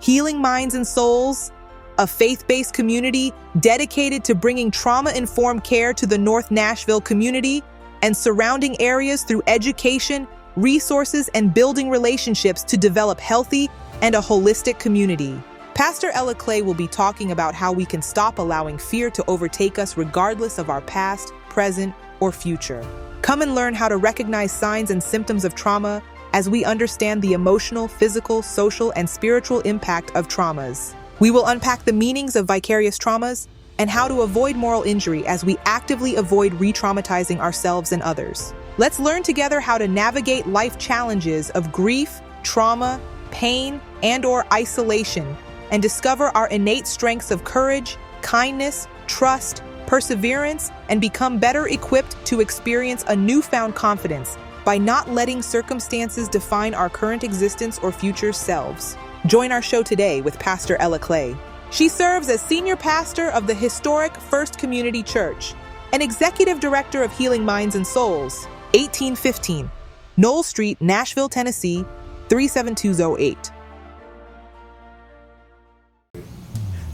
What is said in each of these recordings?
Healing Minds and Souls, a faith-based community dedicated to bringing trauma-informed care to the North Nashville community and surrounding areas through education, resources, and building relationships to develop healthy and a holistic community. Pastor Ella Clay will be talking about how we can stop allowing fear to overtake us regardless of our past, present, or future. Come and learn how to recognize signs and symptoms of trauma as we understand the emotional, physical, social, and spiritual impact of traumas. We will unpack the meanings of vicarious traumas and how to avoid moral injury as we actively avoid re-traumatizing ourselves and others. Let's learn together how to navigate life challenges of grief, trauma, pain, and/or isolation, and discover our innate strengths of courage, kindness, trust, perseverance, and become better equipped to experience a newfound confidence by not letting circumstances define our current existence or future selves. Join our show today with Pastor Ella Clay. She serves as Senior Pastor of the historic First Community Church and Executive Director of Healing Minds and Souls, 1815, Knoll Street, Nashville, Tennessee, 37208.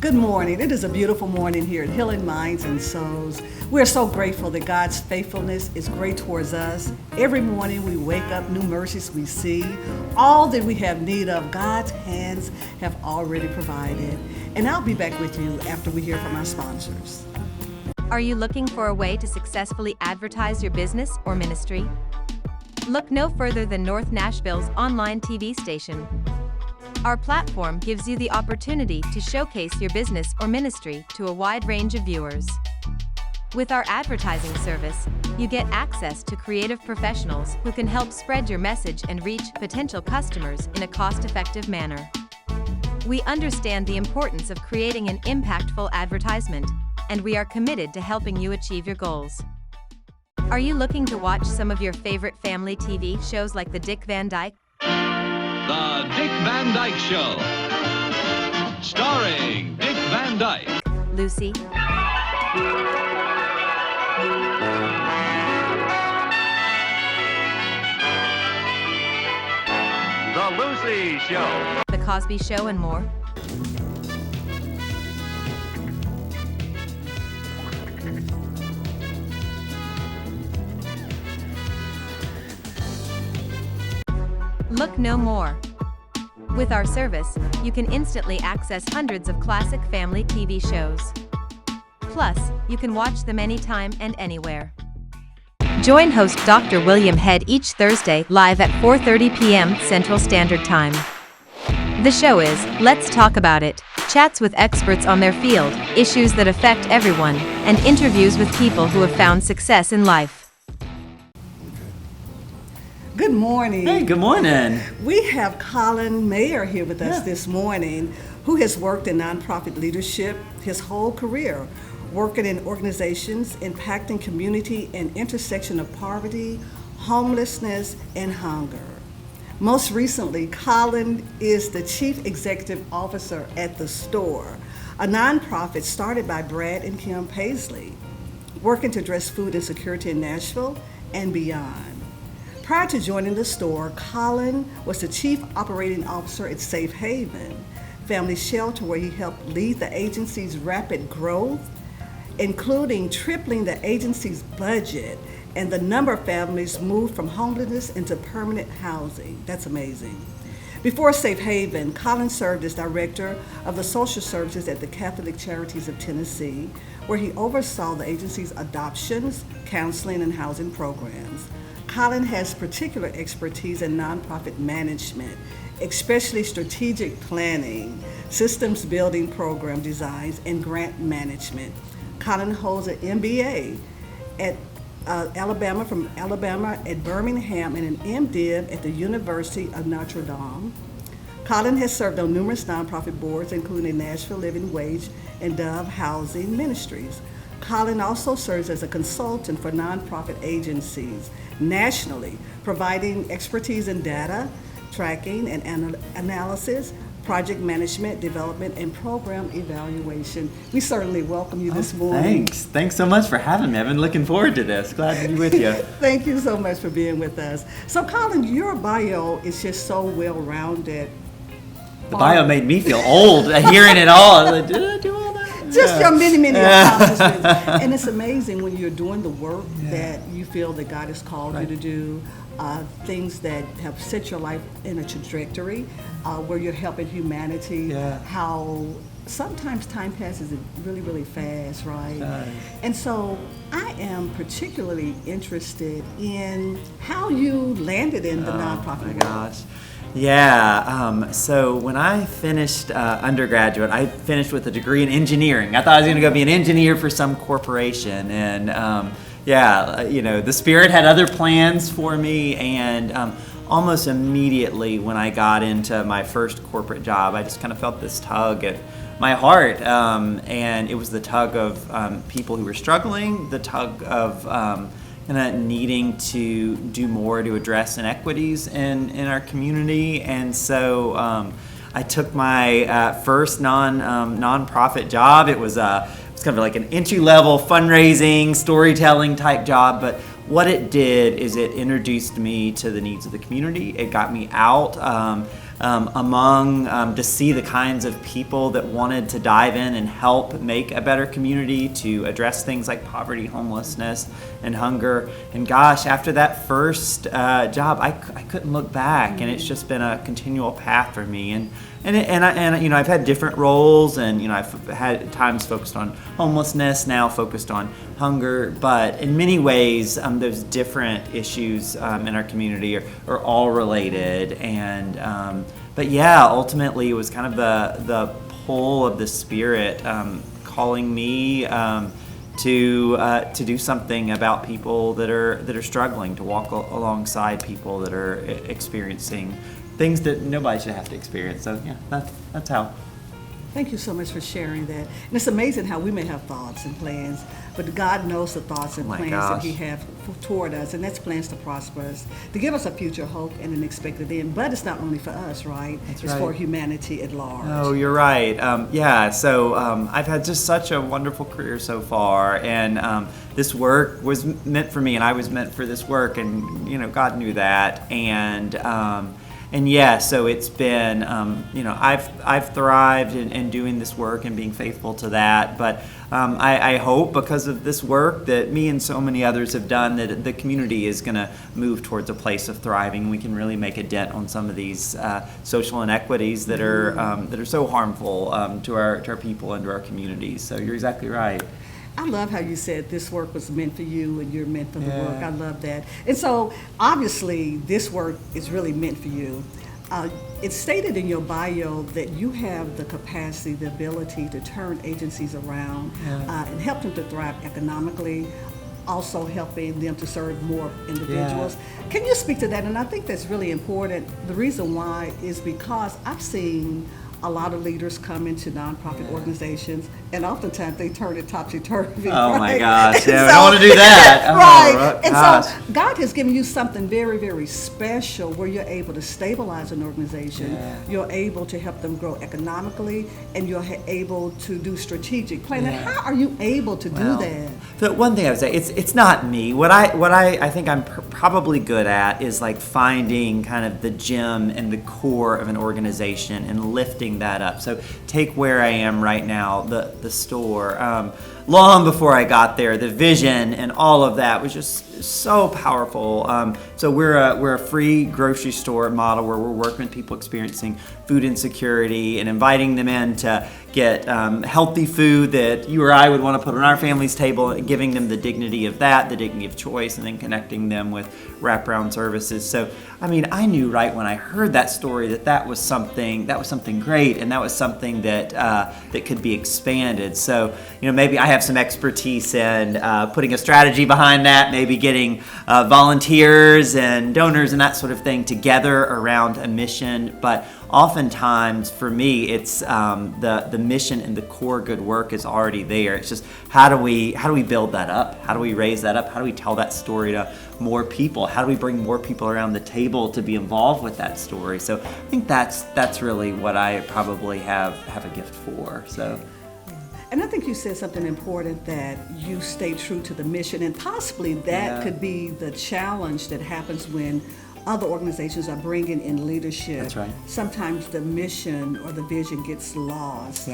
Good morning. It is a beautiful morning here at Healing Minds and Souls. We're so grateful that God's faithfulness is great towards us. Every morning we wake up, new mercies we see. All that we have need of, God's hands have already provided. And I'll be back with you after we hear from our sponsors. Are you looking for a way to successfully advertise your business or ministry? Look no further than North Nashville's online TV station. Our platform gives you the opportunity to showcase your business or ministry to a wide range of viewers. With our advertising service, you get access to creative professionals who can help spread your message and reach potential customers in a cost-effective manner. We understand the importance of creating an impactful advertisement, and we are committed to helping you achieve your goals. Are you looking to watch some of your favorite family TV shows like The Dick Van Dyke? The Dick Van Dyke Show, starring Dick Van Dyke, Lucy, The Lucy Show, The Cosby Show, and more. Look no more. With our service, you can instantly access hundreds of classic family TV shows. Plus, you can watch them anytime and anywhere. Join host Dr. William Head each Thursday live at 4:30 p.m. Central Standard Time. The show is Let's Talk About It, chats with experts on their field, issues that affect everyone, and interviews with people who have found success in life. Good morning. Hey, good morning. We have Colin Mayer here with us this morning, who has worked in nonprofit leadership his whole career, working in organizations impacting community and intersection of poverty, homelessness, and hunger. Most recently, Colin is the Chief Executive Officer at The Store, a nonprofit started by Brad and Kim Paisley, working to address food insecurity in Nashville and beyond. Prior to joining The Store, Colin was the Chief Operating Officer at Safe Haven Family Shelter, where he helped lead the agency's rapid growth, including tripling the agency's budget and the number of families moved from homelessness into permanent housing. That's amazing. Before Safe Haven, Colin served as Director of the Social Services at the Catholic Charities of Tennessee, where he oversaw the agency's adoptions, counseling, and housing programs. Colin has particular expertise in nonprofit management, especially strategic planning, systems building, program designs, and grant management. Colin holds an MBA at Alabama at Birmingham and an MDiv at the University of Notre Dame. Colin has served on numerous nonprofit boards, including Nashville Living Wage and Dove Housing Ministries. Colin also serves as a consultant for nonprofit agencies nationally, providing expertise in data, tracking and analysis, project management, development, and program evaluation. We certainly welcome you this morning. Thanks so much for having me. I've been looking forward to this. Glad to be with you. Thank you so much for being with us. So Colin, your bio is just so well-rounded. The bio made me feel old hearing it all. I was like, did I do all that? Just your many accomplishments. And it's amazing when you're doing the work that you feel that God has called you to do, things that have set your life in a trajectory where you're helping humanity, how sometimes time passes really, really fast, right? And so I am particularly interested in how you landed in the nonprofit world. Gosh. Yeah, so when I finished undergraduate, I finished with a degree in engineering. I thought I was going to go be an engineer for some corporation, and the Spirit had other plans for me, and almost immediately when I got into my first corporate job, I just kind of felt this tug at my heart, and it was the tug of people who were struggling, the tug of kind of needing to do more to address inequities in our community. And so I took my first nonprofit job. It was kind of like an entry-level fundraising, storytelling type job, but what it did is it introduced me to the needs of the community. It got me out to see the kinds of people that wanted to dive in and help make a better community, to address things like poverty, homelessness, and hunger. And gosh, after that first job, I couldn't look back, and it's just been a continual path for me. And I've had different roles, and I've had times focused on homelessness, now focused on hunger, but in many ways those different issues in our community are all related. And but yeah, ultimately it was kind of the pull of the Spirit calling me to do something about people that are struggling, to walk alongside people that are experiencing things that nobody should have to experience. So yeah, that's how. Thank you so much for sharing that. And it's amazing how we may have thoughts and plans, but God knows the thoughts and plans that He has toward us, and that's plans to prosper us, to give us a future hope and an expected end. But it's not only for us, right? It's for humanity at large. Oh, you're right. So I've had just such a wonderful career so far, and this work was meant for me, and I was meant for this work, and God knew that, and yeah, so it's been, I've thrived in doing this work and being faithful to that. But I hope because of this work that me and so many others have done, that the community is going to move towards a place of thriving. We can really make a dent on some of these social inequities that are so harmful to our people and to our communities. So you're exactly right. I love how you said this work was meant for you and you're meant for the work. I love that. And so obviously this work is really meant for you. It's stated in your bio that you have the capacity, the ability to turn agencies around and help them to thrive economically, also helping them to serve more individuals. Can you speak to that? And I think that's really important. The reason why is because I've seen a lot of leaders come into nonprofit organizations, and oftentimes they turn it topsy-turvy. Oh my gosh, we don't want to do that. Right, and so God has given you something very, very special where you're able to stabilize an organization, you're able to help them grow economically, and you're able to do strategic planning. How are you able to do that? The one thing I would say, it's not me. What I think I'm probably good at is like finding kind of the gem and the core of an organization and lifting that up. So take where I am right now, the store. Long before I got there, the vision and all of that was just so powerful. So we're a free grocery store model where we're working with people experiencing food insecurity and inviting them in to get healthy food that you or I would want to put on our family's table, and giving them the dignity of that, the dignity of choice, and then connecting them with wraparound services. So, I mean, I knew right when I heard that story that was something great, and that was something that could be expanded. So, maybe I have some expertise in putting a strategy behind that, maybe getting volunteers and donors and that sort of thing together around a mission. But oftentimes for me, it's the mission and the core good work is already there. It's just how do we build that up? How do we raise that up? How do we tell that story to more people? How do we bring more people around the table to be involved with that story? So I think that's really what I probably have a gift for. So. And I think you said something important, that you stay true to the mission, and possibly that could be the challenge that happens when other organizations are bringing in leadership, That's right. sometimes the mission or the vision gets lost.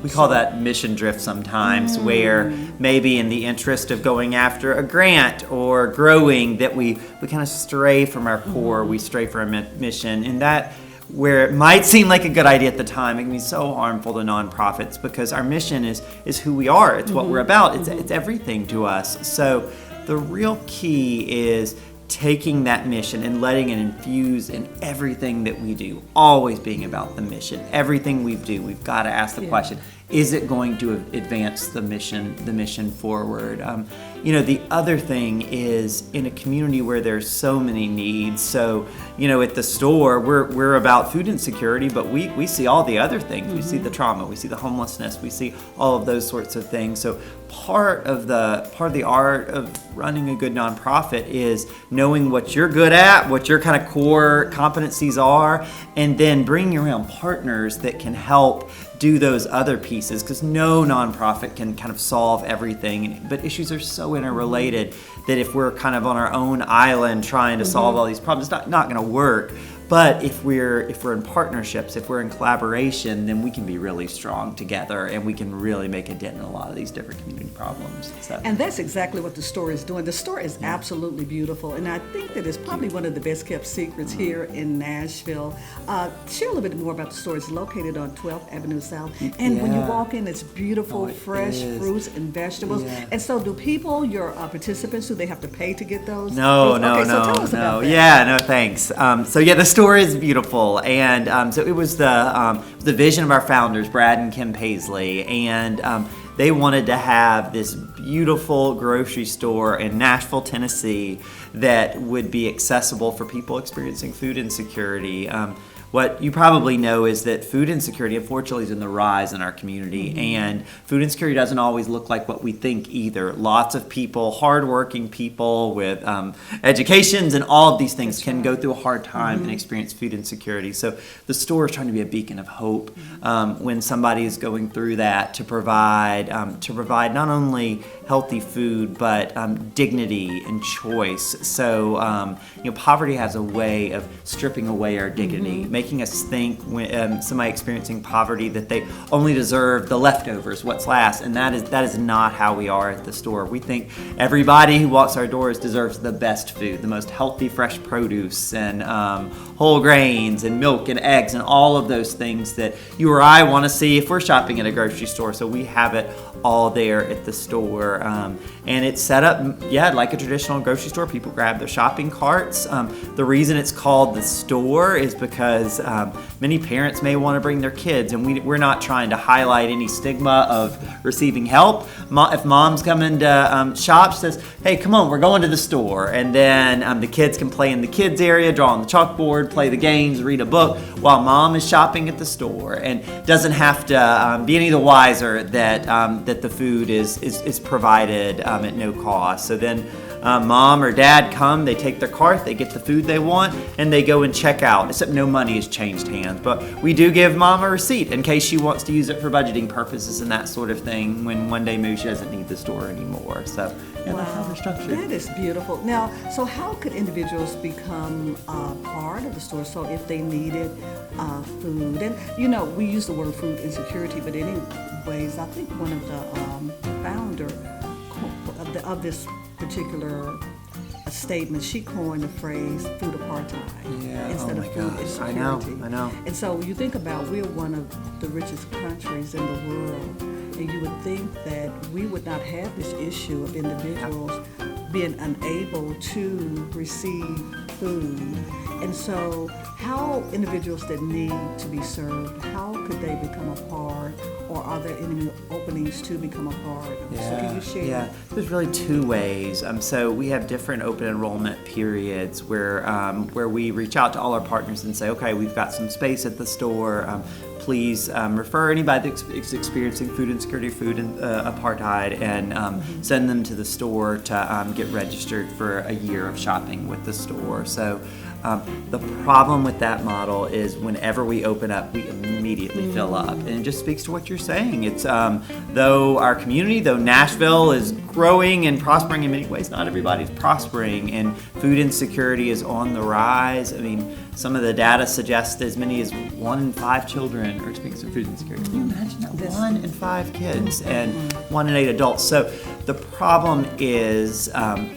We call that mission drift sometimes, where maybe in the interest of going after a grant or growing, that we kind of stray from our core, we stray from our mission, and that where it might seem like a good idea at the time, it can be so harmful to nonprofits because our mission is who we are. It's what we're about. It's everything to us. So the real key is taking that mission and letting it infuse in everything that we do, always being about the mission. Everything we do, we've got to ask the question, is it going to advance the mission forward? The other thing is in a community where there's so many needs. So, at the store, we're about food insecurity, but we see all the other things. We see the trauma, we see the homelessness, we see all of those sorts of things. So part of the art of running a good nonprofit is knowing what you're good at, what your kind of core competencies are, and then bringing around partners that can help do those other pieces, because no nonprofit can kind of solve everything, but issues are so interrelated that if we're kind of on our own island trying to solve all these problems, it's not going to work. But if we're in partnerships, if we're in collaboration, then we can be really strong together, and we can really make a dent in a lot of these different community problems. So. And that's exactly what the store is doing. The store is absolutely beautiful, and I think that it's probably one of the best kept secrets here in Nashville. Share a little bit more about the store. It's located on 12th Avenue South, and when you walk in, it's beautiful, fresh fruits and vegetables. Yeah. And so, do people, your participants, do they have to pay to get those? No, Okay, so tell us about that. Yeah, no, thanks. The store is beautiful, and so it was the vision of our founders, Brad and Kim Paisley, and they wanted to have this beautiful grocery store in Nashville, Tennessee, that would be accessible for people experiencing food insecurity. What you probably know is that food insecurity, unfortunately, is in the rise in our community, and food insecurity doesn't always look like what we think either. Lots of people, hardworking people with educations and all of these things, can go through a hard time and experience food insecurity. So the store is trying to be a beacon of hope when somebody is going through that, to provide not only healthy food but dignity and choice. So poverty has a way of stripping away our dignity, making us think, when somebody experiencing poverty, that they only deserve the leftovers, what's last, and that is not how we are at the store. We think everybody who walks our doors deserves the best food, the most healthy, fresh produce, and whole grains, and milk, and eggs, and all of those things that you or I want to see if we're shopping at a grocery store. So we have it all there at the store, and it's set up, like a traditional grocery store. People grab their shopping carts. The reason it's called the store is because many parents may want to bring their kids, and we're not trying to highlight any stigma of receiving help. If mom's coming to shop, she says, "Hey, come on, we're going to the store," and then the kids can play in the kids area, draw on the chalkboard, play the games, read a book, while mom is shopping at the store, and doesn't have to be any the wiser that the food is provided at no cost. So then mom or dad come, they take their cart, they get the food they want, and they go and check out, except no money has changed hands. But we do give mom a receipt in case she wants to use it for budgeting purposes and that sort of thing when one day moves, she doesn't need the store anymore. So that's how we're structured. That is beautiful. Now, so how could individuals become part of the store? So if they needed food, and we use the word food insecurity, but anyways, I think one of the founder of this particular statement, she coined the phrase food apartheid instead of food insecurity. I know. And so you think about, we're one of the richest countries in the world, and you would think that we would not have this issue of individuals being unable to receive food. And so how individuals that need to be served, how could they become a part, or are there any openings to become a part? So can you share? Yeah, there's really two ways. So we have different open enrollment periods where we reach out to all our partners and say, okay, we've got some space at the store. Please refer anybody that's experiencing food insecurity, food apartheid, and send them to the store to get registered for a year of shopping with the store. So The problem with that model is whenever we open up, we immediately fill up. And it just speaks to what you're saying. It's though our community, though Nashville is growing and prospering in many ways, not everybody's prospering, and food insecurity is on the rise. I mean, some of the data suggests as many as 1 in 5 children are experiencing food insecurity. Can you imagine that? 1 in 5 kids and 1 in 8 adults. So the problem is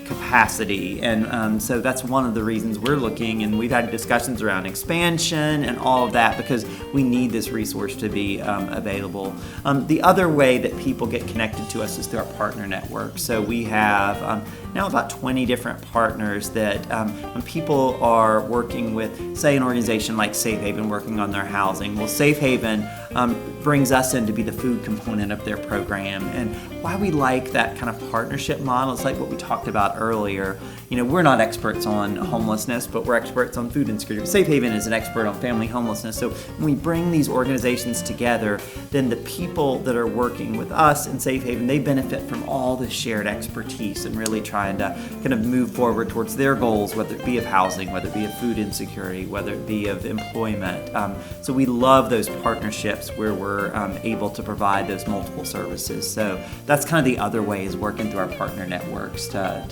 capacity, and so that's one of the reasons we're looking, and we've had discussions around expansion and all of that because we need this resource to be available. The other way that people get connected to us is through our partner network. So we have now about 20 different partners that when people are working with, say, an organization like Safe Haven working on their housing, well, Safe Haven brings us in to be the food component of their program. And why we like that kind of partnership model is like what we talked about earlier. You know, we're not experts on homelessness, but we're experts on food insecurity. Safe Haven is an expert on family homelessness. So when we bring these organizations together, then the people that are working with us in Safe Haven, they benefit from all the shared expertise and really trying to kind of move forward towards their goals, whether it be of housing, whether it be of food insecurity, whether it be of employment. So we love those partnerships where we're able to provide those multiple services. So that's kind of the other way, is working through our partner networks to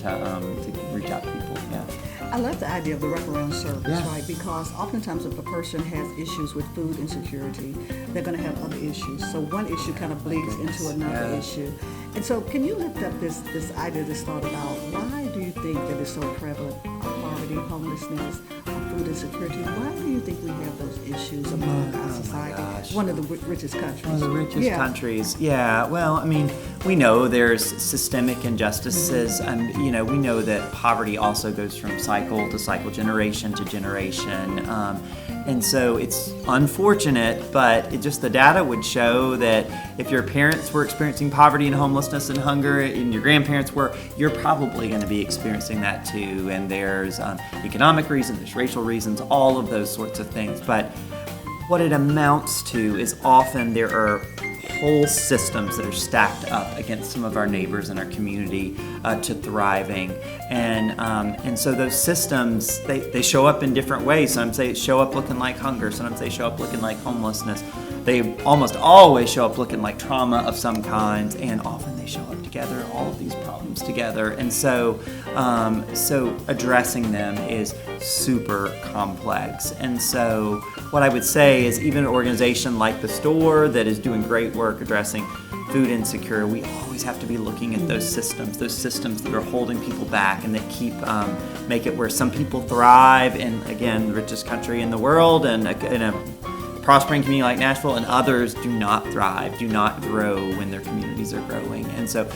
reach out to people. Yeah. I love the idea of the wraparound service, Yeah. right? Because oftentimes if a person has issues with food insecurity, they're going to have other issues. So one issue kind of bleeds into another Yeah. issue. And so can you lift up this idea, this thought about why do you think that it's so prevalent, poverty, homelessness, food insecurity? Why do you think we have those issues among our society? gosh. One of the richest countries. One of the richest Yeah. countries. Yeah, well, I mean, we know there's systemic injustices, and we know that poverty also goes from cycle to cycle, generation to generation. And so it's unfortunate, but the data would show that if your parents were experiencing poverty and homelessness and hunger, and your grandparents were, you're probably going to be experiencing that too. And there's economic reasons, there's racial reasons, all of those sorts of things. But what it amounts to is often there are whole systems that are stacked up against some of our neighbors in our community to thriving. And so those systems, they show up in different ways. Sometimes they show up looking like hunger. Sometimes they show up looking like homelessness. They almost always show up looking like trauma of some kind, and often they show up together, all of these problems together. And so addressing them is super complex. And so what I would say is even an organization like the store that is doing great work addressing food insecurity, we always have to be looking at those systems that are holding people back and that keep make it where some people thrive in, again, the richest country in the world and in a prospering community like Nashville, and others do not thrive, do not grow when their communities are growing. And so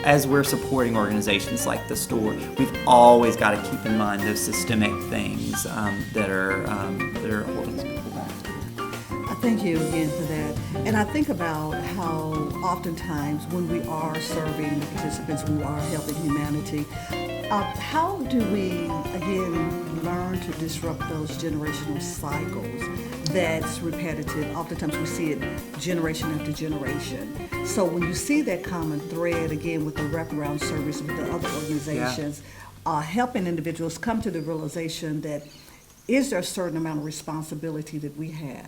as we're supporting organizations like the store, we've always got to keep in mind those systemic things that are holding people back. I thank you again for that. And I think about how oftentimes when we are serving the participants, we are helping humanity, how do we, again, learn to disrupt those generational cycles that's repetitive? Oftentimes we see it generation after generation. So when you see that common thread, again, with the wraparound service with the other organizations, helping individuals come to the realization that is there a certain amount of responsibility that we have?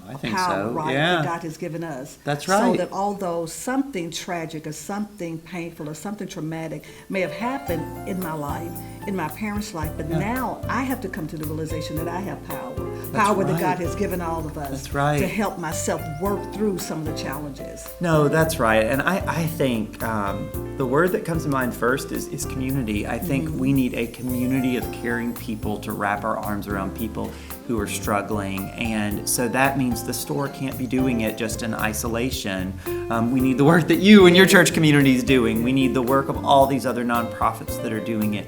I think Power, so. right, Yeah. that God has given us. That's So right. that although something tragic or something painful or something traumatic may have happened in my life, in my parents' life, but now I have to come to the realization that I have power that right. God has given all of us That's right. to help myself work through some of the challenges. No, that's right. And I think the word that comes to mind first is community. I think we need a community of caring people to wrap our arms around people who are struggling. And so that means the store can't be doing it just in isolation. We need the work that you and your church community is doing. We need the work of all these other nonprofits that are doing it.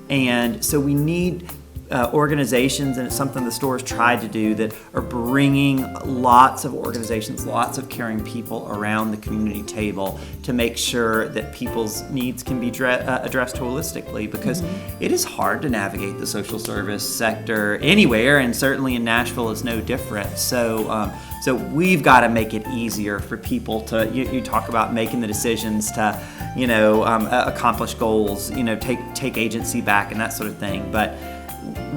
And so we need organizations, and it's something the store's tried to do, that are bringing lots of organizations, lots of caring people around the community table to make sure that people's needs can be addressed holistically, because it is hard to navigate the social service sector anywhere, and certainly in Nashville is no different. So we've got to make it easier for people to, you talk about making the decisions to, accomplish goals, take agency back and that sort of thing. But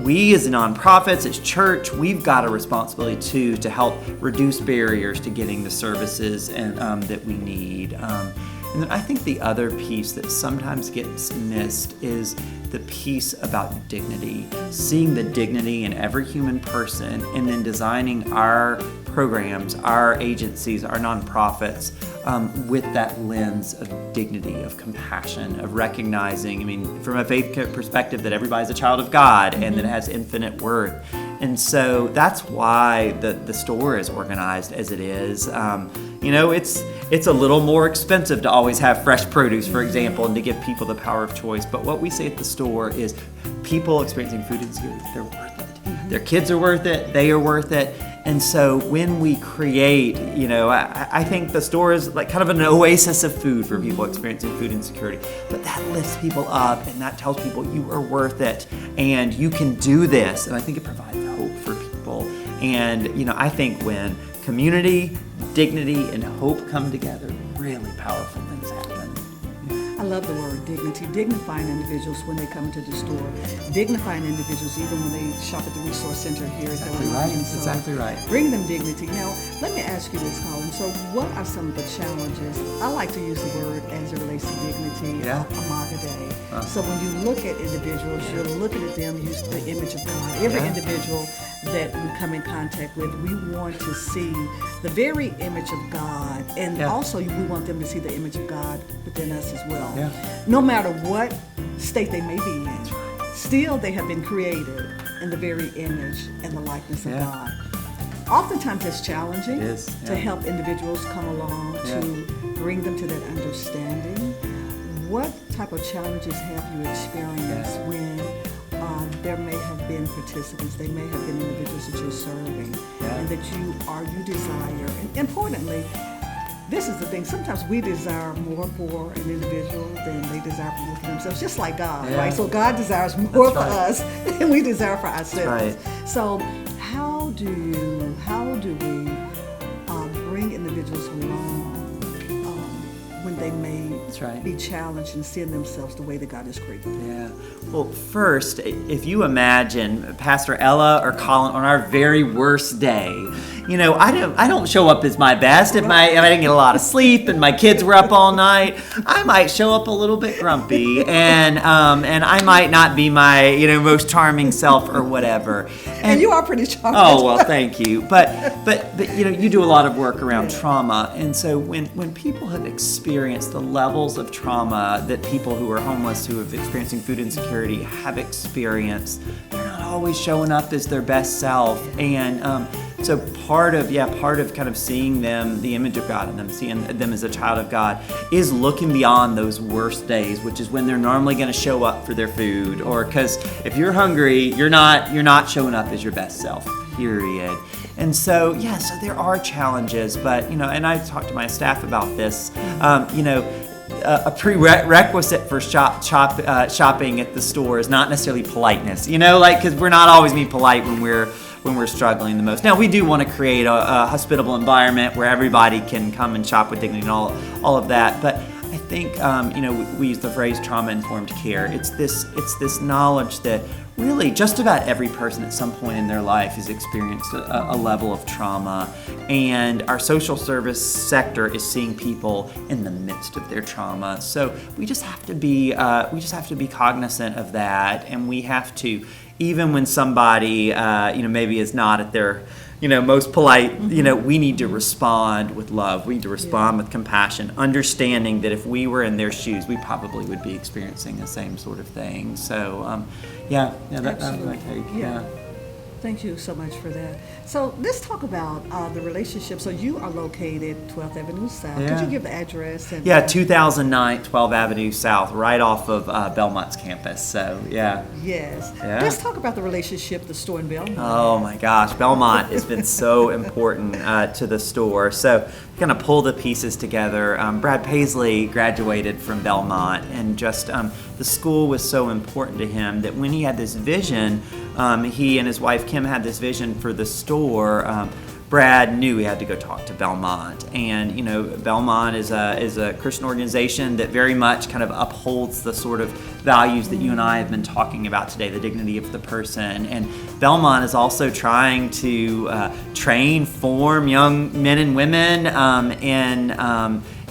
we as nonprofits, as church, we've got a responsibility too to help reduce barriers to getting the services and that we need. And then I think the other piece that sometimes gets missed is the piece about dignity, seeing the dignity in every human person, and then designing our programs, our agencies, our nonprofits with that lens of dignity, of compassion, of recognizing, I mean, from a faith perspective, that everybody's a child of God and that it has infinite worth. And so that's why the store is organized as it is. It's a little more expensive to always have fresh produce, for example, and to give people the power of choice. But what we say at the store is people experiencing food insecurity, they're worth it. Their kids are worth it, they are worth it. And so when we create, I think the store is like kind of an oasis of food for people experiencing food insecurity. But that lifts people up and that tells people you are worth it and you can do this. And I think it provides hope for people. And, I think when community, dignity, and hope come together, really powerful things happen. I love the word dignity, dignifying individuals when they come to the store, dignifying individuals even when they shop at the resource center here at Belmont. Exactly right. Bring them dignity. Now, let me ask you this, Colin. So what are some of the challenges? I like to use the word as it relates to dignity, Imago Dei. So when you look at individuals, you're looking at them use the image of God. Every individual that we come in contact with, we want to see the very image of God, and also we want them to see the image of God within us as well. No matter what state they may be in, still they have been created in the very image and the likeness of God. Oftentimes it's challenging to help individuals come along, to bring them to that understanding. What type of challenges have you experienced when there may have been participants, they may have been individuals that you're serving, and that you desire, and importantly, this is the thing, sometimes we desire more for an individual than they desire for themselves, just like God, right? So God desires more for us than we desire for ourselves. So how do we bring individuals along when they may be challenged and seeing themselves the way that God has created them? Yeah. Well, first, if you imagine Pastor Ella or Colin on our very worst day, I don't show up as my best. If I didn't get a lot of sleep and my kids were up all night, I might show up a little bit grumpy and I might not be my most charming self or whatever. And you are pretty charming. Oh well, thank you. But you do a lot of work around trauma, and so when people have experienced the levels of trauma that people who are homeless, who have experiencing food insecurity, have experienced, they're not always showing up as their best self, and so part of kind of seeing them, the image of God in them, seeing them as a child of God, is looking beyond those worst days, which is when they're normally going to show up for their food, or because if you're hungry, you're not showing up as your best self, period. And so so there are challenges, but and I talked to my staff about this. A prerequisite for shopping at the store is not necessarily politeness, because we're not always being polite when we're struggling the most. Now, we do want to create a hospitable environment where everybody can come and shop with dignity and all of that. But I think, we use the phrase trauma-informed care. It's this knowledge that really just about every person at some point in their life has experienced a level of trauma, and our social service sector is seeing people in the midst of their trauma. So we just have to be cognizant of that, and we have to, even when somebody maybe is not at their most polite, we need to respond with love. We need to respond with compassion, understanding that if we were in their shoes, we probably would be experiencing the same sort of thing. So, that was my take. Yeah. Thank you so much for that. So let's talk about the relationship. So you are located 12th Avenue South. Could you give the address? 2009 12th Avenue South, right off of Belmont's campus. So, Yes. Yeah. Let's talk about the relationship, the store in Belmont. Oh my gosh, Belmont has been so important to the store. So kind of pull the pieces together. Brad Paisley graduated from Belmont, and just the school was so important to him that when he had this vision, he and his wife Kim had this vision for the store. Brad knew he had to go talk to Belmont, and Belmont is a Christian organization that very much kind of upholds the sort of values that you and I have been talking about today, the dignity of the person. And Belmont is also trying to train, form young men and women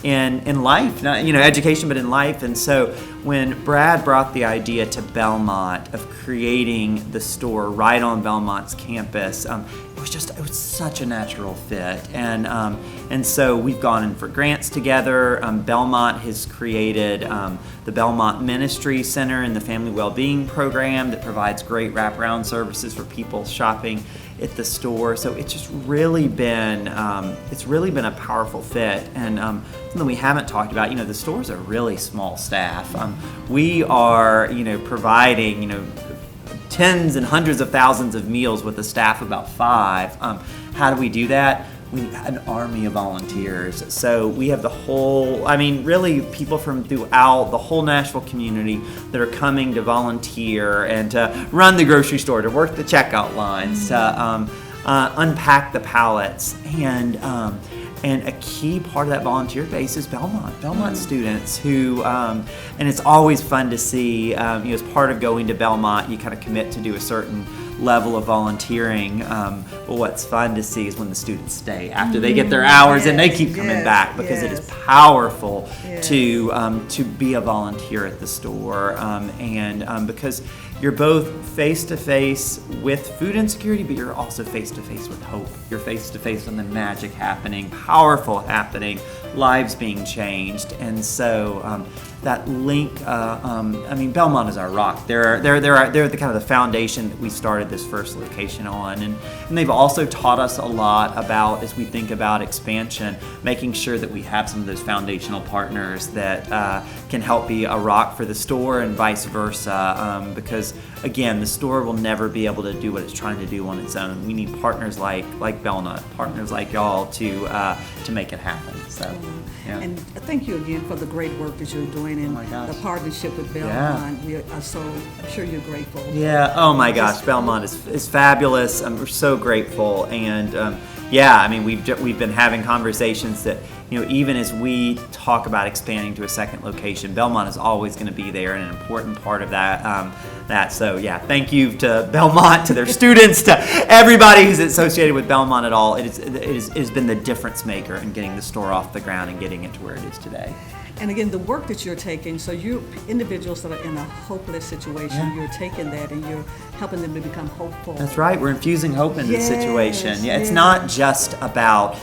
in life, not, education, but in life. And so when Brad brought the idea to Belmont of creating the store right on Belmont's campus, it was such a natural fit. And so we've gone in for grants together. Belmont has created the Belmont Ministry Center and the Family Wellbeing Program that provides great wraparound services for people shopping at the store. So it's just really been a powerful fit. And something we haven't talked about, the store's a really small staff. We are providing tens and hundreds of thousands of meals with a staff of about 5. How do we do that? We have an army of volunteers. So we have really people from throughout the whole Nashville community that are coming to volunteer and to run the grocery store, to work the checkout lines, to unpack the pallets. And a key part of that volunteer base is Belmont students who, and it's always fun to see, as part of going to Belmont, you kind of commit to do a certain level of volunteering, but what's fun to see is when the students stay after they get their hours and they keep coming back, because it is powerful to be a volunteer at the store, and because you're both face-to-face with food insecurity, but you're also face-to-face with hope. You're face-to-face with the magic happening, powerful happening, lives being changed. And so that link, Belmont is our rock. They're the kind of the foundation that we started this first location on. And they've also taught us a lot about, as we think about expansion, making sure that we have some of those foundational partners that can help be a rock for the store and vice versa. Because again, the store will never be able to do what it's trying to do on its own. We need partners like Belnut, partners like y'all to make it happen. So, yeah. And thank you again for the great work that you're doing in the partnership with Belmont. I'm sure you're grateful. Yeah. Oh my gosh, Belmont is fabulous. We're so grateful, and we've been having conversations that even as we talk about expanding to a second location, Belmont is always going to be there and an important part of that. So thank you to Belmont, to their students, to everybody who's associated with Belmont at all. It has been the difference maker in getting the store off the ground and getting it to where it is today. And again, the work that you're taking, so you individuals that are in a hopeless situation, you're taking that and you're helping them to become hopeful. That's right. We're infusing hope into the situation. Yeah, it's not just about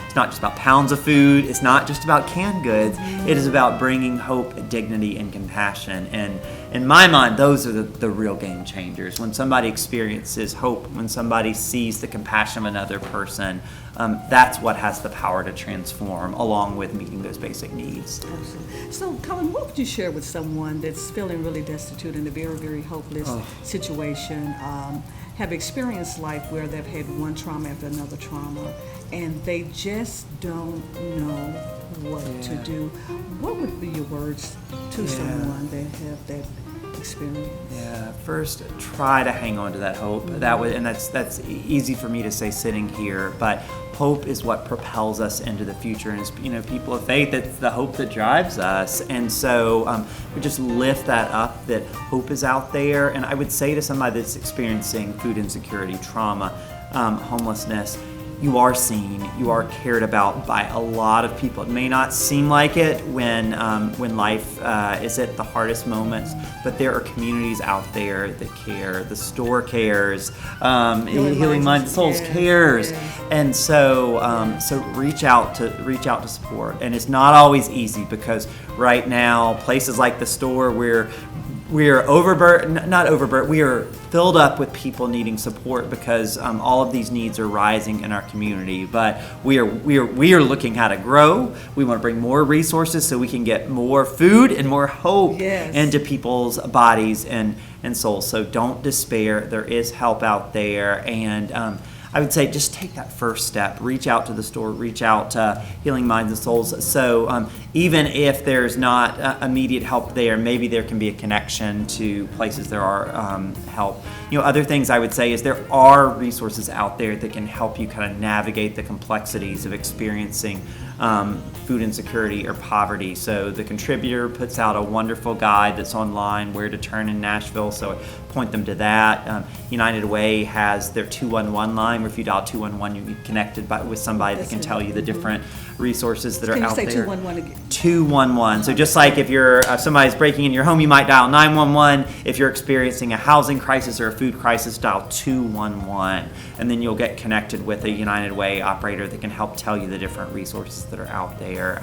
pounds of food. It's not just about canned goods. It is about bringing hope, dignity, and compassion. And in my mind, those are the real game changers. When somebody experiences hope, when somebody sees the compassion of another person, that's what has the power to transform, along with meeting those basic needs. Absolutely. So, Colin, what would you share with someone that's feeling really destitute in a very, very hopeless situation, have experienced life where they've had one trauma after another trauma, and they just don't know what to do? What would be your words to someone that have that experience? Yeah, first, try to hang on to that hope. That's easy for me to say sitting here, but hope is what propels us into the future. And as people of faith, it's the hope that drives us. And so we just lift that up, that hope is out there. And I would say to somebody that's experiencing food insecurity, trauma, homelessness, you are seen, you are cared about by a lot of people. It may not seem like it when life is at the hardest moments, but there are communities out there that care. The store cares, Healing Mind and Souls cares, and so reach out to support. And it's not always easy, because right now places like the store, we are we are filled up with people needing support, because all of these needs are rising in our community. But we are looking how to grow. We want to bring more resources so we can get more food and more hope into people's bodies and souls. So don't despair. There is help out there, and I would say just take that first step. Reach out to the store, reach out to Healing Minds and Souls. So even if there's not immediate help there, maybe there can be a connection to places there are help. Other things I would say is there are resources out there that can help you kind of navigate the complexities of experiencing food insecurity or poverty. So the Contributor puts out a wonderful guide that's online, Where to Turn in Nashville, so I point them to that. United Way has their 211 line, where if you dial 211, you get connected with somebody that can tell you the different resources that are out there. Can you say 211 again? 211. So just like if somebody's breaking in your home, you might dial 911. If you're experiencing a housing crisis or a food crisis, dial 211, and then you'll get connected with a United Way operator that can help tell you the different resources that are out there.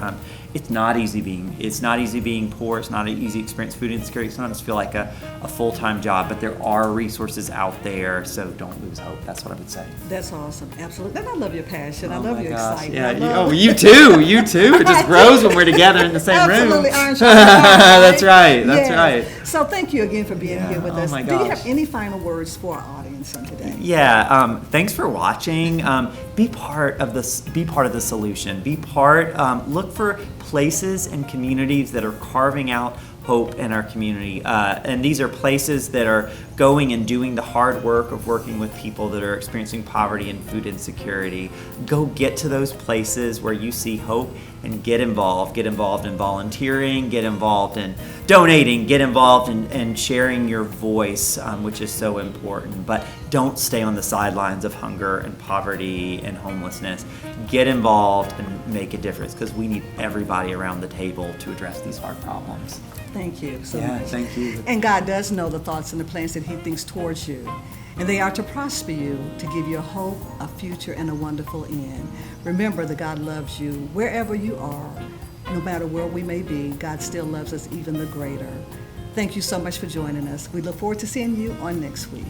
It's not easy being poor. It's not an easy experience. Food insecurity sometimes feel like a full-time job, but there are resources out there, so don't lose hope. That's what I would say. That's awesome. Absolutely. And I love your passion. I Oh love my your gosh. excitement. Yeah, you too. You too. It just grows when we're together in the same Absolutely. room. Iron sharpens iron, That's right. That's Yes. right. So thank you again for being here with Oh us. my Do you gosh. have any final words for our audience on today? Yeah, thanks for watching. Be part of this. Be part of the solution. Look for places and communities that are carving out hope in our community. And these are places that are going and doing the hard work of working with people that are experiencing poverty and food insecurity. Go get to those places where you see hope and get involved. Get involved in volunteering, get involved in donating, get involved in sharing your voice, which is so important. But don't stay on the sidelines of hunger and poverty and homelessness. Get involved and make a difference, because we need everybody around the table to address these hard problems. Thank you so Yeah, much. thank you. And God does know the thoughts and the plans that He thinks towards you. And they are to prosper you, to give you a hope, a future, and a wonderful end. Remember that God loves you wherever you are. No matter where we may be, God still loves us even the greater. Thank you so much for joining us. We look forward to seeing you on next week.